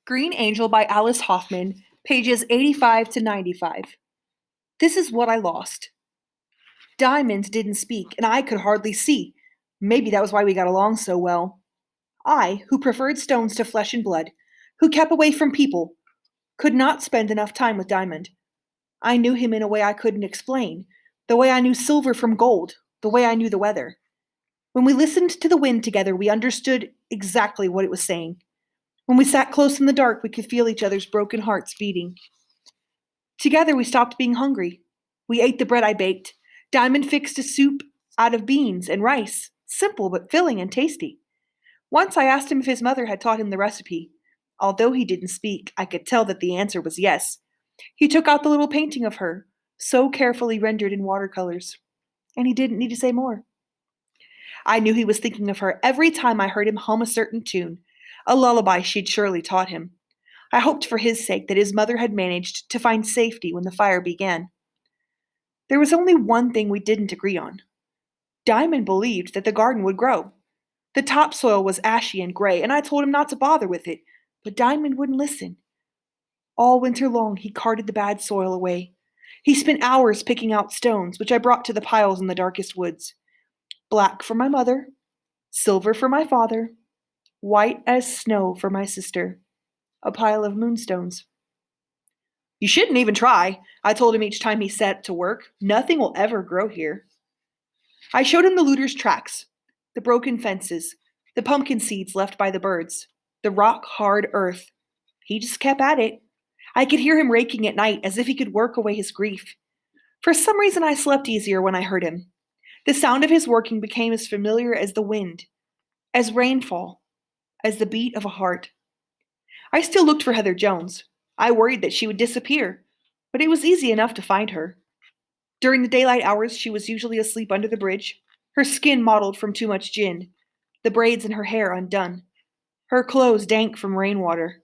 Green Angel by Alice Hoffman, pages 85 to 95. This is what I lost. Diamond didn't speak, and I could hardly see. Maybe that was why we got along so well. I, who preferred stones to flesh and blood, who kept away from people, could not spend enough time with Diamond. I knew him in a way I couldn't explain, the way I knew silver from gold, the way I knew the weather. When we listened to the wind together, we understood exactly what it was saying. When we sat close in the dark, we could feel each other's broken hearts beating. Together, we stopped being hungry. We ate the bread I baked. Diamond fixed a soup out of beans and rice, simple but filling and tasty. Once I asked him if his mother had taught him the recipe. Although he didn't speak, I could tell that the answer was yes. He took out the little painting of her, so carefully rendered in watercolors. And he didn't need to say more. I knew he was thinking of her every time I heard him hum a certain tune, a lullaby she'd surely taught him. I hoped for his sake that his mother had managed to find safety when the fire began. There was only one thing we didn't agree on. Diamond believed that the garden would grow. The topsoil was ashy and gray, and I told him not to bother with it, but Diamond wouldn't listen. All winter long, he carted the bad soil away. He spent hours picking out stones, which I brought to the piles in the darkest woods. Black for my mother, silver for my father, white as snow for my sister. A pile of moonstones. You shouldn't even try, I told him each time he set to work. Nothing will ever grow here. I showed him the looters' tracks, the broken fences, the pumpkin seeds left by the birds, the rock-hard earth. He just kept at it. I could hear him raking at night as if he could work away his grief. For some reason, I slept easier when I heard him. The sound of his working became as familiar as the wind, as rainfall, as the beat of a heart. I still looked for Heather Jones. I worried that she would disappear, but it was easy enough to find her. During the daylight hours, she was usually asleep under the bridge, her skin mottled from too much gin, the braids in her hair undone, her clothes dank from rainwater.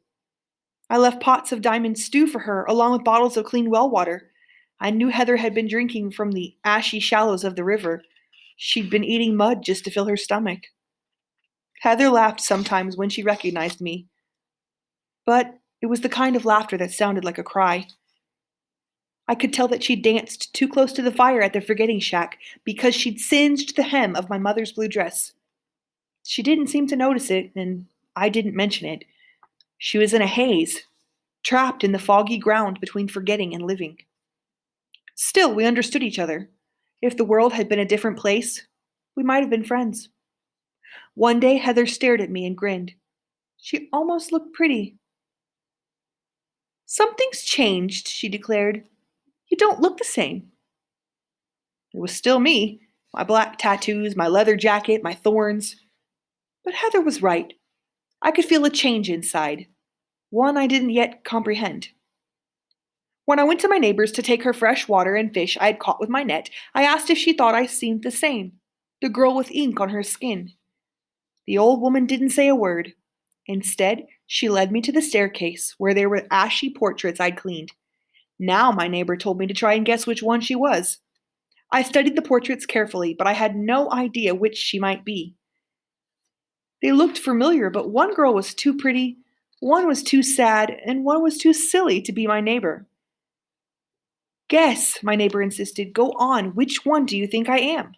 I left pots of diamond stew for her, along with bottles of clean well water. I knew Heather had been drinking from the ashy shallows of the river. She'd been eating mud just to fill her stomach. Heather laughed sometimes when she recognized me, but it was the kind of laughter that sounded like a cry. I could tell that she'd danced too close to the fire at the forgetting shack because she'd singed the hem of my mother's blue dress. She didn't seem to notice it, and I didn't mention it. She was in a haze, trapped in the foggy ground between forgetting and living. Still, we understood each other. If the world had been a different place, we might have been friends. One day, Heather stared at me and grinned. She almost looked pretty. Something's changed, she declared. You don't look the same. It was still me, my black tattoos, my leather jacket, my thorns. But Heather was right. I could feel a change inside, one I didn't yet comprehend. When I went to my neighbor's to take her fresh water and fish I had caught with my net, I asked if she thought I seemed the same, the girl with ink on her skin. The old woman didn't say a word. Instead, she led me to the staircase where there were ashy portraits I'd cleaned. Now my neighbor told me to try and guess which one she was. I studied the portraits carefully, but I had no idea which she might be. They looked familiar, but one girl was too pretty, one was too sad, and one was too silly to be my neighbor. Guess, my neighbor insisted. Go on. Which one do you think I am?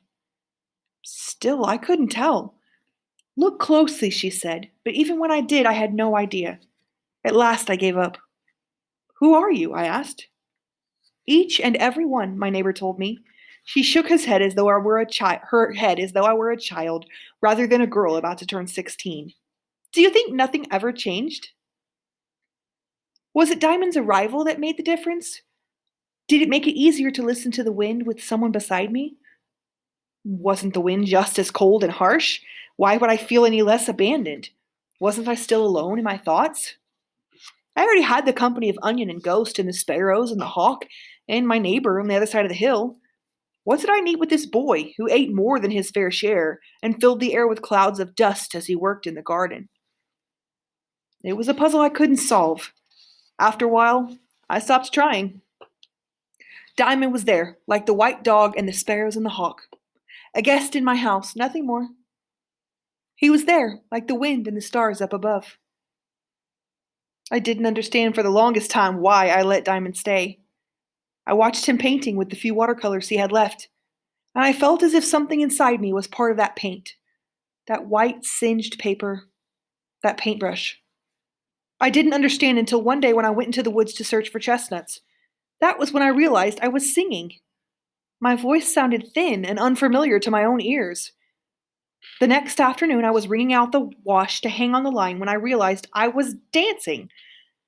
Still, I couldn't tell. Look closely, she said, but even when I did, I had no idea. At last, I gave up. Who are you? I asked. Each and every one, my neighbor told me. She shook his head as though I were her head as though I were a child, rather than a girl about to turn 16. Do you think nothing ever changed? Was it Diamond's arrival that made the difference? Did it make it easier to listen to the wind with someone beside me? Wasn't the wind just as cold and harsh? Why would I feel any less abandoned? Wasn't I still alone in my thoughts? I already had the company of Onion and Ghost and the sparrows and the hawk and my neighbor on the other side of the hill. What did I need with this boy who ate more than his fair share and filled the air with clouds of dust as he worked in the garden? It was a puzzle I couldn't solve. After a while, I stopped trying. Diamond was there, like the white dog and the sparrows and the hawk. A guest in my house, nothing more. He was there, like the wind and the stars up above. I didn't understand for the longest time why I let Diamond stay. I watched him painting with the few watercolors he had left, and I felt as if something inside me was part of that paint, that white singed paper, that paintbrush. I didn't understand until one day when I went into the woods to search for chestnuts. That was when I realized I was singing. My voice sounded thin and unfamiliar to my own ears. The next afternoon, I was wringing out the wash to hang on the line when I realized I was dancing.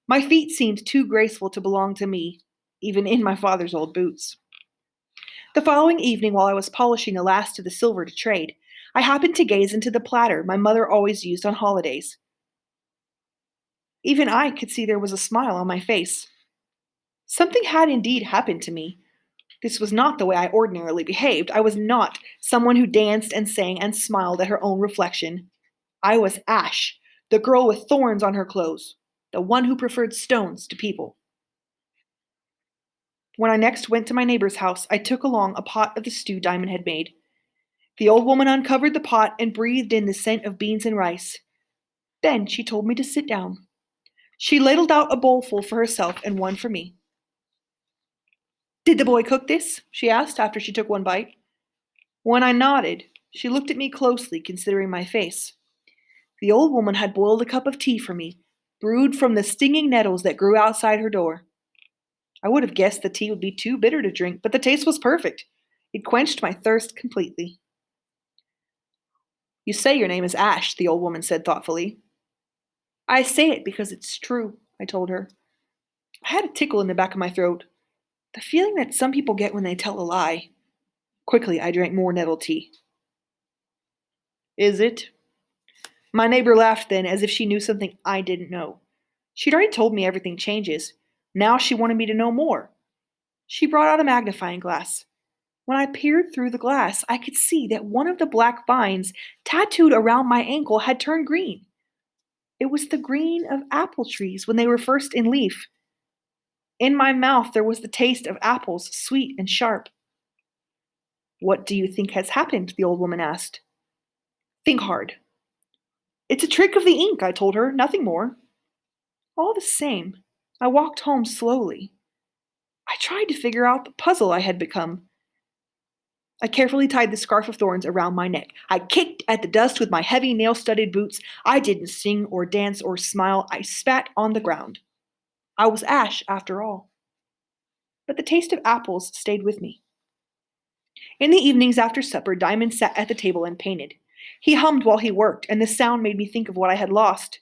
My feet seemed too graceful to belong to me, even in my father's old boots. The following evening, while I was polishing the last of the silver to trade, I happened to gaze into the platter my mother always used on holidays. Even I could see there was a smile on my face. Something had indeed happened to me. This was not the way I ordinarily behaved. I was not someone who danced and sang and smiled at her own reflection. I was Ash, the girl with thorns on her clothes, the one who preferred stones to people. When I next went to my neighbor's house, I took along a pot of the stew Diamond had made. The old woman uncovered the pot and breathed in the scent of beans and rice. Then she told me to sit down. She ladled out a bowlful for herself and one for me. "Did the boy cook this?" she asked after she took one bite. When I nodded, she looked at me closely, considering my face. The old woman had boiled a cup of tea for me, brewed from the stinging nettles that grew outside her door. I would have guessed the tea would be too bitter to drink, but the taste was perfect. It quenched my thirst completely. "You say your name is Ash," the old woman said thoughtfully. "I say it because it's true," I told her. I had a tickle in the back of my throat, the feeling that some people get when they tell a lie. Quickly, I drank more nettle tea. "Is it?" My neighbor laughed then, as if she knew something I didn't know. She'd already told me everything changes. Now she wanted me to know more. She brought out a magnifying glass. When I peered through the glass, I could see that one of the black vines tattooed around my ankle had turned green. It was the green of apple trees when they were first in leaf. In my mouth, there was the taste of apples, sweet and sharp. "What do you think has happened?" the old woman asked. "Think hard." "It's a trick of the ink," I told her, "nothing more." All the same, I walked home slowly. I tried to figure out the puzzle I had become. I carefully tied the scarf of thorns around my neck. I kicked at the dust with my heavy nail-studded boots. I didn't sing or dance or smile. I spat on the ground. I was Ash, after all. But the taste of apples stayed with me. In the evenings after supper, Diamond sat at the table and painted. He hummed while he worked, and the sound made me think of what I had lost.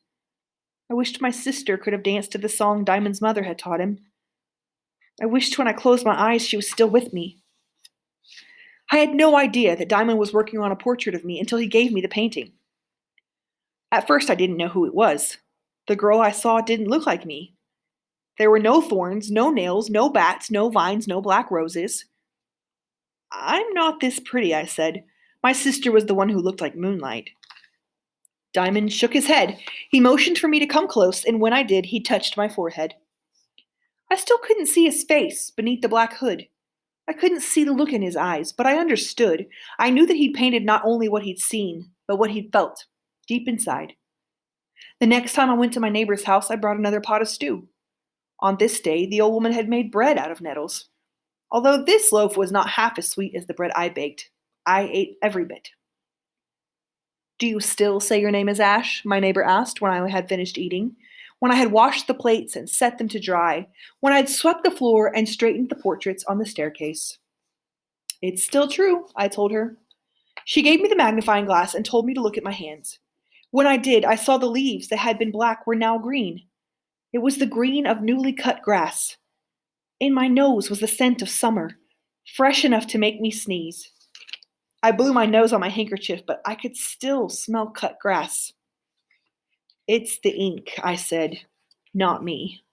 I wished my sister could have danced to the song Diamond's mother had taught him. I wished when I closed my eyes she was still with me. I had no idea that Diamond was working on a portrait of me until he gave me the painting. At first, I didn't know who it was. The girl I saw didn't look like me. There were no thorns, no nails, no bats, no vines, no black roses. "I'm not this pretty," I said. "My sister was the one who looked like moonlight." Diamond shook his head. He motioned for me to come close, and when I did, he touched my forehead. I still couldn't see his face beneath the black hood. I couldn't see the look in his eyes, but I understood. I knew that he'd painted not only what he'd seen, but what he'd felt, deep inside. The next time I went to my neighbor's house, I brought another pot of stew. On this day, the old woman had made bread out of nettles. Although this loaf was not half as sweet as the bread I baked, I ate every bit. "Do you still say your name is Ash?" my neighbor asked when I had finished eating, when I had washed the plates and set them to dry, when I had swept the floor and straightened the portraits on the staircase. "It's still true," I told her. She gave me the magnifying glass and told me to look at my hands. When I did, I saw the leaves that had been black were now green. It was the green of newly cut grass. In my nose was the scent of summer, fresh enough to make me sneeze. I blew my nose on my handkerchief, but I could still smell cut grass. "It's the ink," I said, "not me."